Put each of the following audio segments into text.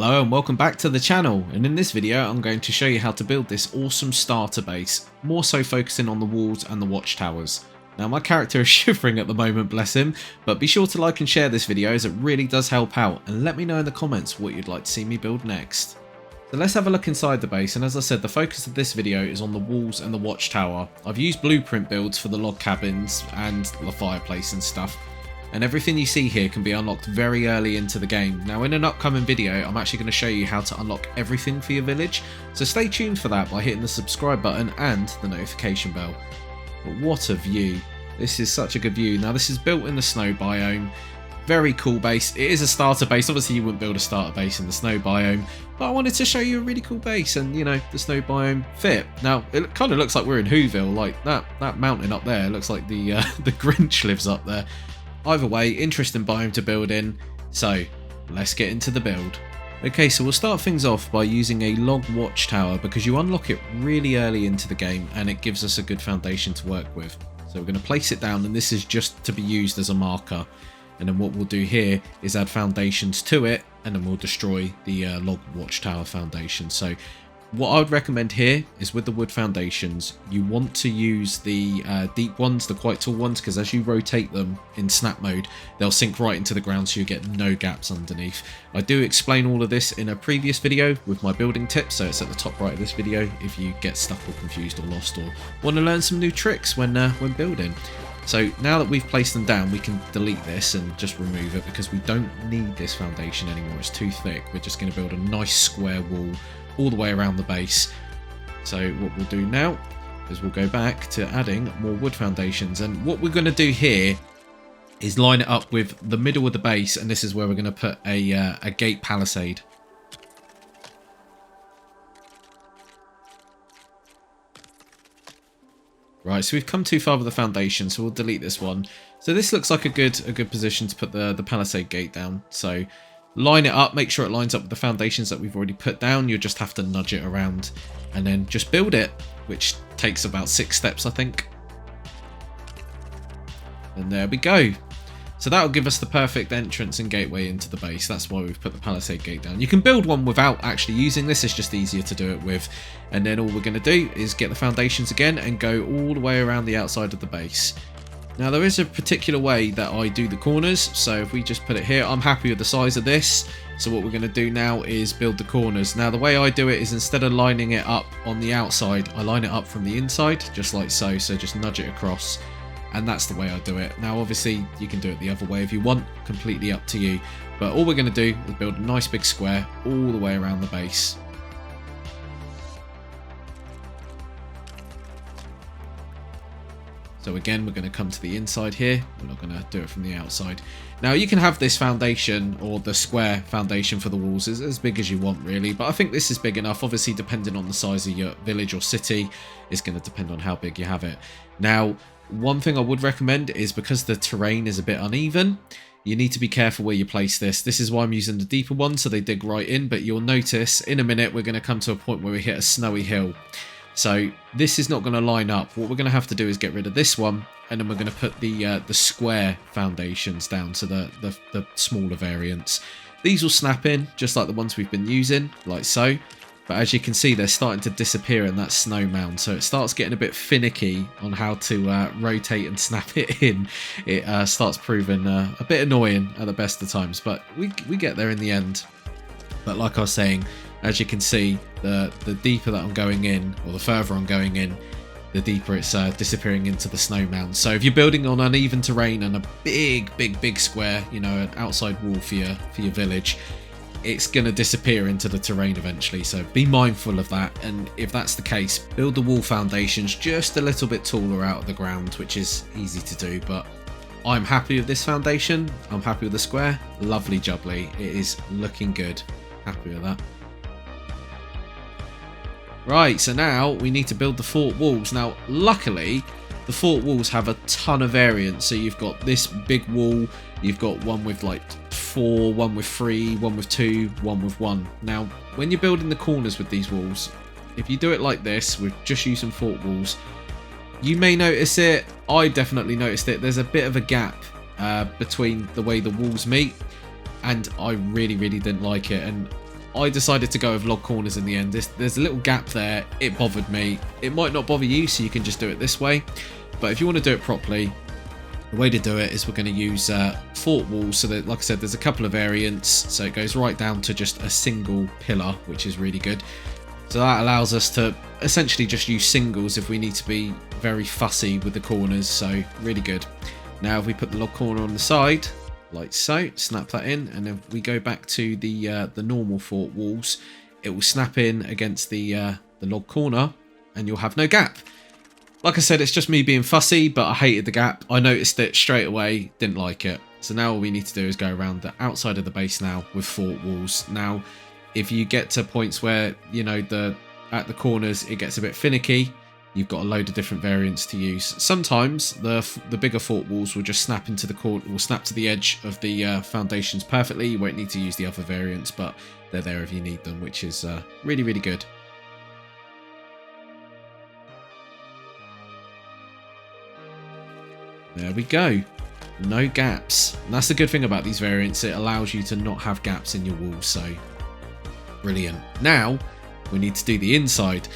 Hello and welcome back to the channel, and in this video I'm going to show you how to build this awesome starter base, more so focusing on the walls and the watchtowers. Now my character is shivering at the moment, bless him, but be sure to like and share this video as it really does help out, and let me know in the comments what you'd like to see me build next. So let's have a look inside the base, and as I said, the focus of this video is on the walls and the watchtower. I've used blueprint builds for the log cabins and the fireplace and stuff. And everything you see here can be unlocked very early into the game. Now in an upcoming video I'm actually going to show you how to unlock everything for your village, so stay tuned for that by hitting the subscribe button and the notification bell. But what a view. This is such a good view. Now this is built in the snow biome. Very cool base. It is a starter base. Obviously you wouldn't build a starter base in the snow biome, but I wanted to show you a really cool base, and you know, the snow biome fit. Now it kind of looks like we're in Whoville, like that mountain up there looks like the Grinch lives up there. Either way, interesting biome to build in, so let's get into the build. Okay, so we'll start things off by using a log watchtower because you unlock it really early into the game and it gives us a good foundation to work with. So we're going to place it down, and this is just to be used as a marker. And then what we'll do here is add foundations to it, and then we'll destroy the log watchtower foundation. So what I would recommend here is with the wood foundations, you want to use the deep ones, the quite tall ones, because as you rotate them in snap mode, they'll sink right into the ground so you get no gaps underneath. I do explain all of this in a previous video with my building tips, so it's at the top right of this video if you get stuck or confused or lost or want to learn some new tricks when building. So now that we've placed them down, we can delete this and just remove it because we don't need this foundation anymore. It's too thick. We're just going to build a nice square wall all the way around the base. So what we'll do now is we'll go back to adding more wood foundations, and what we're going to do here is line it up with the middle of the base, and this is where we're going to put a gate palisade. Right, so we've come too far with the foundation, so we'll delete this one. So this looks like a good position to put the palisade gate down. So line it up, make sure it lines up with the foundations that we've already put down. You'll just have to nudge it around and then just build it, which takes about 6 steps, I think. And there we go. So that'll give us the perfect entrance and gateway into the base. That's why we've put the palisade gate down. You can build one without actually using this. It's just easier to do it with. And then all we're going to do is get the foundations again and go all the way around the outside of the base. Now there is a particular way that I do the corners, so if we just put it here, I'm happy with the size of this. So what we're going to do now is build the corners. Now the way I do it is instead of lining it up on the outside, I line it up from the inside, just like so. So just nudge it across, and that's the way I do it. Now obviously you can do it the other way if you want, completely up to you. But all we're going to do is build a nice big square all the way around the base. So again, we're going to come to the inside here. We're not going to do it from the outside. Now you can have this foundation, or the square foundation for the walls, as big as you want really. But I think this is big enough. Obviously, depending on the size of your village or city, it's going to depend on how big you have it. Now, one thing I would recommend is because the terrain is a bit uneven, you need to be careful where you place this. This is why I'm using the deeper ones, so they dig right in. But you'll notice in a minute, we're going to come to a point where we hit a snowy hill. So this is not going to line up. What we're going to have to do is get rid of this one, and then we're going to put the square foundations down, so the smaller variants. These will snap in just like the ones we've been using, like so. But as you can see, they're starting to disappear in that snow mound, so it starts getting a bit finicky on how to rotate and snap it in. It starts proving a bit annoying at the best of times, but we get there in the end. But like I was saying, as you can see, the deeper that I'm going in, or the further I'm going in, the deeper it's disappearing into the snow mound. So if you're building on uneven terrain and a big square, you know, an outside wall for your village, it's going to disappear into the terrain eventually. So be mindful of that. And if that's the case, build the wall foundations just a little bit taller out of the ground, which is easy to do. But I'm happy with this foundation. I'm happy with the square. Lovely jubbly. It is looking good. Happy with that. Right, so now we need to build the fort walls. Now, luckily, the fort walls have a ton of variants. So you've got this big wall, you've got one with like 4, one with 3, one with 2, one with 1. Now, when you're building the corners with these walls, if you do it like this, with just using fort walls, you may notice it. I definitely noticed it. There's a bit of a gap between the way the walls meet, and I really didn't like it. And I decided to go with log corners in the end. There's a little gap there. It bothered me. It might not bother you, so you can just do it this way. But if you want to do it properly, the way to do it is we're going to use fort walls. So that, like I said, there's a couple of variants. So it goes right down to just a single pillar, which is really good. So that allows us to essentially just use singles if we need to be very fussy with the corners. So really good. Now if we put the log corner on the side, like so, snap that in, and if we go back to the normal fort walls, it will snap in against the log corner, and you'll have no gap. Like I said, it's just me being fussy, but I hated the gap. I noticed it straight away, didn't like it. So now all we need to do is go around the outside of the base now with fort walls. Now, if you get to points where, you know, at the corners it gets a bit finicky, you've got a load of different variants to use. Sometimes the bigger fort walls will just snap into the corner, will snap to the edge of the foundations perfectly. You won't need to use the other variants, but they're there if you need them, which is really, really good. There we go. No gaps. And that's the good thing about these variants. It allows you to not have gaps in your walls. So brilliant. Now we need to do the inside.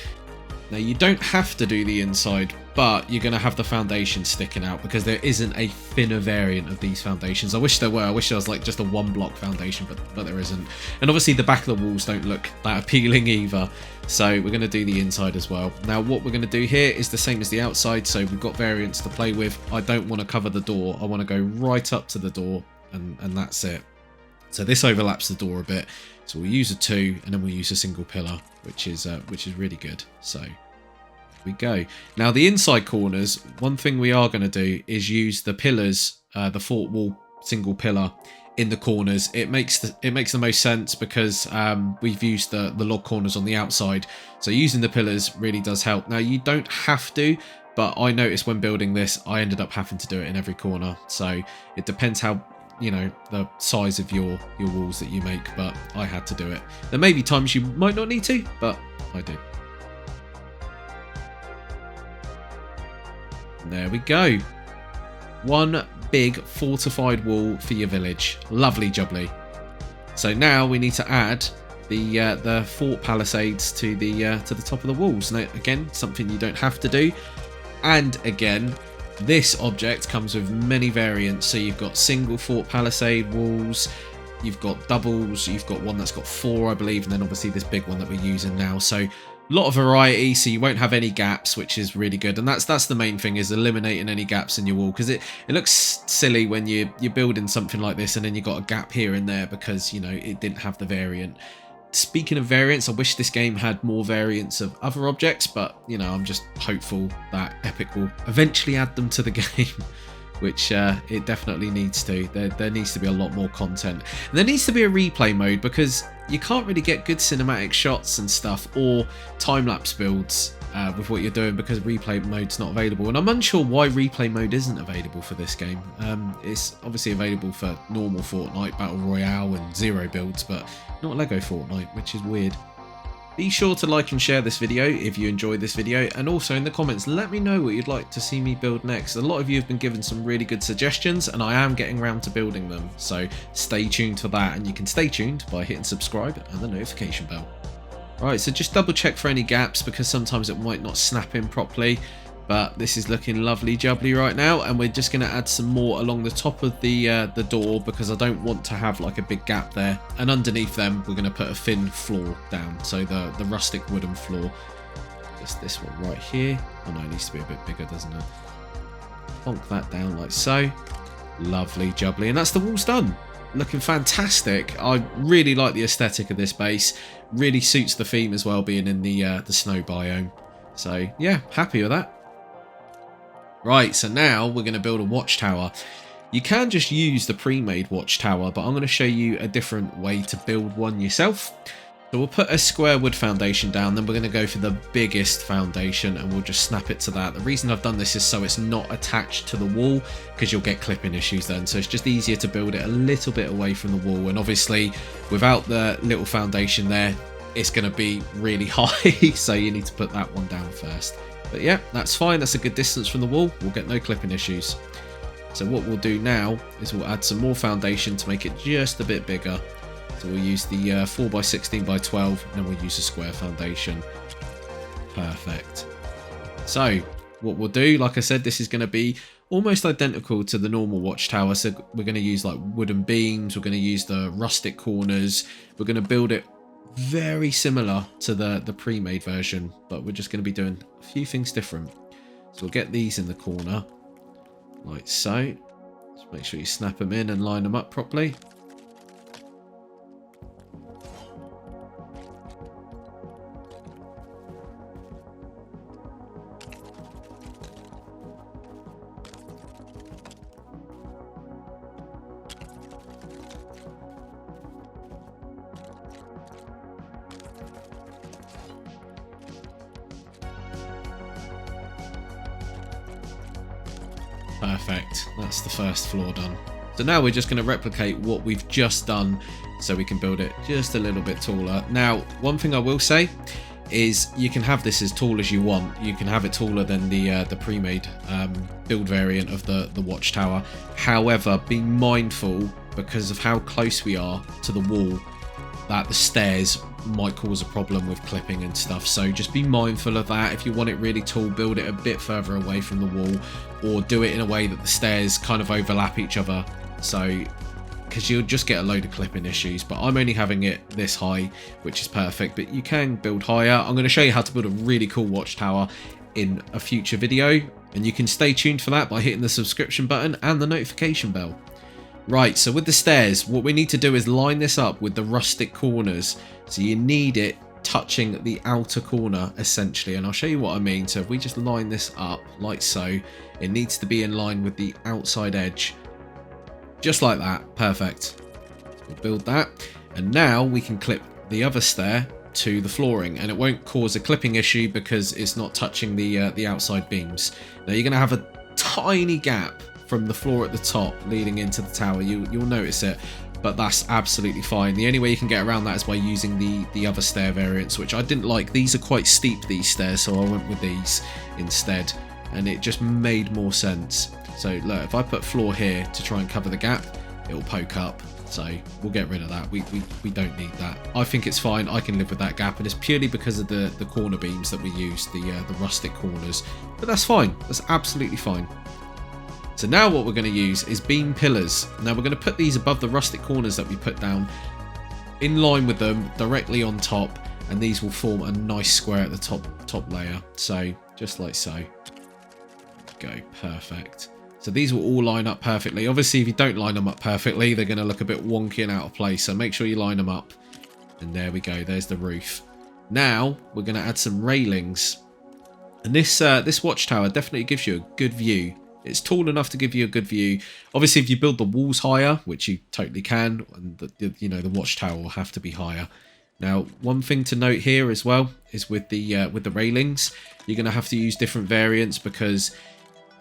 Now you don't have to do the inside, but you're going to have the foundation sticking out because there isn't a thinner variant of these foundations. I wish there were. I wish there was like just a one block foundation, but there isn't. And obviously the back of the walls don't look that appealing either. So we're going to do the inside as well. Now what we're going to do here is the same as the outside. So we've got variants to play with. I don't want to cover the door. I want to go right up to the door and that's it. So this overlaps the door a bit. So we'll use a 2 and then we'll use a single pillar, which is really good. So here we go. Now the inside corners, one thing we are going to do is use the pillars, the fort wall single pillar in the corners. It makes the most sense because we've used the log corners on the outside. So using the pillars really does help. Now you don't have to, but I noticed when building this, I ended up having to do it in every corner. So it depends how, you know, the size of your walls that you make, but I had to do it. There may be times you might not need to, but I do. There we go. One big fortified wall for your village. Lovely jubbly. So now we need to add the fort palisades to the top of the walls. Now again, something you don't have to do. And again, this object comes with many variants. So you've got single fort palisade walls, you've got doubles, you've got one that's got 4, I believe, and then obviously this big one that we're using now. So a lot of variety, so you won't have any gaps, which is really good. And that's the main thing, is eliminating any gaps in your wall, because it looks silly when you're building something like this and then you got a gap here and there because, you know, it didn't have the variant. Speaking of variants, I wish this game had more variants of other objects, but, you know, I'm just hopeful that Epic will eventually add them to the game, which it definitely needs to. There needs to be a lot more content. And there needs to be a replay mode, because you can't really get good cinematic shots and stuff or time-lapse builds with what you're doing because replay mode's not available. And I'm unsure why replay mode isn't available for this game. It's obviously available for normal Fortnite, Battle Royale and Zero builds, but not Lego Fortnite, which is weird. Be sure to like and share this video if you enjoyed this video, and also in the comments let me know what you'd like to see me build next. A lot of you have been given some really good suggestions and I am getting around to building them, so stay tuned for that, and you can stay tuned by hitting subscribe and the notification bell. Right, so just double check for any gaps because sometimes it might not snap in properly, but this is looking lovely jubbly right now, and we're just going to add some more along the top of the door because I don't want to have like a big gap there, and underneath them we're going to put a thin floor down, so the rustic wooden floor. Just this one right here. Oh no, it needs to be a bit bigger, doesn't it? Bonk that down like so. Lovely jubbly, and that's the walls done. Looking fantastic. I really like the aesthetic of this base. Really suits the theme as well, being in the snow biome. So yeah, happy with that. Right, so now we're going to build a watchtower. You can just use the pre-made watchtower, but I'm going to show you a different way to build one yourself. So we'll put a square wood foundation down, then we're going to go for the biggest foundation and we'll just snap it to that. The reason I've done this is so it's not attached to the wall, because you'll get clipping issues then. So it's just easier to build it a little bit away from the wall, and obviously without the little foundation there, it's going to be really high, so you need to put that one down first. But yeah, that's fine, that's a good distance from the wall, we'll get no clipping issues. So what we'll do now is we'll add some more foundation to make it just a bit bigger. So we'll use the 4x16x12, and then we'll use a square foundation. Perfect. So what we'll do, like I said, this is going to be almost identical to the normal watchtower. So we're going to use like wooden beams, we're going to use the rustic corners, we're going to build it very similar to the pre-made version, but we're just going to be doing a few things different. So we'll get these in the corner like so. Just make sure you snap them in and line them up properly. Perfect, that's the first floor done. So now we're just going to replicate what we've just done so we can build it just a little bit taller. Now, one thing I will say is you can have this as tall as you want. You can have it taller than the pre-made build variant of the watchtower. However, be mindful, because of how close we are to the wall, that the stairs might cause a problem with clipping and stuff. So just be mindful of that. If you want it really tall, build it a bit further away from the wall, or do it in a way that the stairs kind of overlap each other. So, because you'll just get a load of clipping issues. But I'm only having it this high, which is perfect, but you can build higher. I'm going to show you how to build a really cool watchtower in a future video, and you can stay tuned for that by hitting the subscription button and the notification bell. Right, so with the stairs, what we need to do is line this up with the rustic corners. So you need it touching the outer corner, essentially. And I'll show you what I mean. So if we just line this up like so, it needs to be in line with the outside edge. Just like that. Perfect. So we'll build that. And now we can clip the other stair to the flooring. And it won't cause a clipping issue because it's not touching the outside beams. Now you're going to have a tiny gap from the floor at the top leading into the tower. You'll notice it, but that's absolutely fine. The only way you can get around that is by using the other stair variants, which I didn't like. These are quite steep, these stairs, so I went with these instead, and it just made more sense. So look, if I put floor here to try and cover the gap, it'll poke up. So we'll get rid of that. We don't need that. I think it's fine. I can live with that gap, and it's purely because of the corner beams that we use, the rustic corners. But that's fine. That's absolutely fine. So now what we're going to use is beam pillars. Now we're going to put these above the rustic corners that we put down, in line with them, directly on top, and these will form a nice square at the top layer. So just like so. Go, perfect. So these will all line up perfectly. Obviously, if you don't line them up perfectly, they're going to look a bit wonky and out of place. So make sure you line them up. And there we go. There's the roof. Now we're going to add some railings. And this watchtower definitely gives you a good view. It's tall enough to give you a good view. Obviously, if you build the walls higher, which you totally can, and the watchtower will have to be higher. Now, one thing to note here as well is with the railings, you're going to have to use different variants, because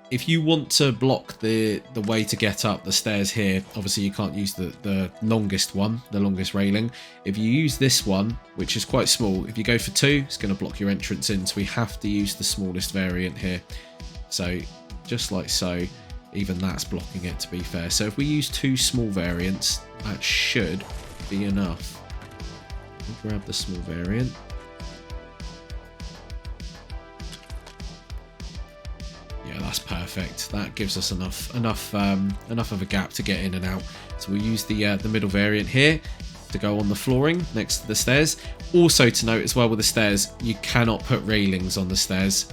if you want to block the way to get up the stairs here, obviously you can't use the longest one, the longest railing. If you use this one, which is quite small, if you go for 2, it's going to block your entrance in. So we have to use the smallest variant here. So just like so, even that's blocking it, to be fair. So if we use 2 small variants, that should be enough. We'll grab the small variant. Yeah, that's perfect. That gives us enough of a gap to get in and out. So we'll use the middle variant here to go on the flooring next to the stairs. Also to note as well with the stairs, you cannot put railings on the stairs.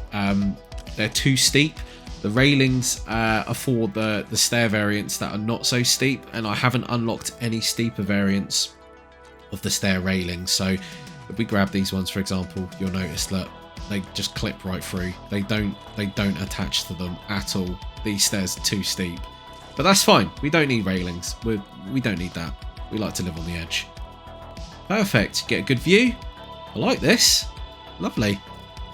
They're too steep. The railings are for the stair variants that are not so steep, and I haven't unlocked any steeper variants of the stair railings. So if we grab these ones, for example, you'll notice that they just clip right through. They don't attach to them at all. These stairs are too steep, but that's fine. We don't need railings. We don't need that. We like to live on the edge. Perfect. Get a good view. I like this. Lovely.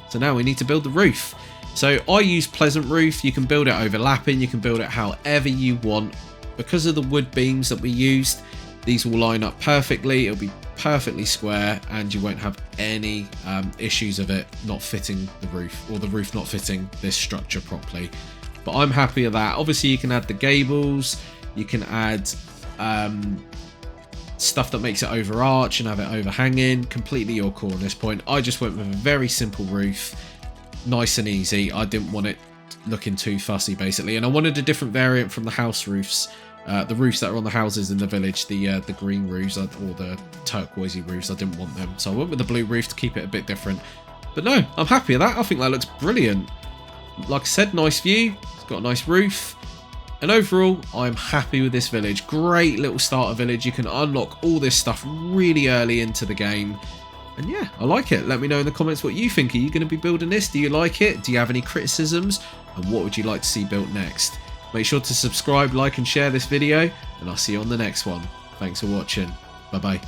So now we need to build the roof. So I use pleasant roof. You can build it overlapping. You can build it however you want. Because of the wood beams that we used, these will line up perfectly. It'll be perfectly square, and you won't have any issues of it not fitting the roof, or the roof not fitting this structure properly. But I'm happy with that. Obviously, you can add the gables. You can add stuff that makes it overarch and have it overhanging, completely your call on this point. I just went with a very simple roof, nice and easy. I didn't want it looking too fussy basically, and I wanted a different variant from the house roofs, the roofs that are on the houses in the village, the green roofs or the turquoisey roofs. I didn't want them, so I went with the blue roof to keep it a bit different. But no, I'm happy with that. I think that looks brilliant. Like I said, nice view, it's got a nice roof, and overall I'm happy with this village. Great little starter village. You can unlock all this stuff really early into the game. And yeah, I like it. Let me know in the comments what you think. Are you going to be building this? Do you like it? Do you have any criticisms? And what would you like to see built next? Make sure to subscribe, like and share this video, and I'll see you on the next one. Thanks for watching. Bye bye.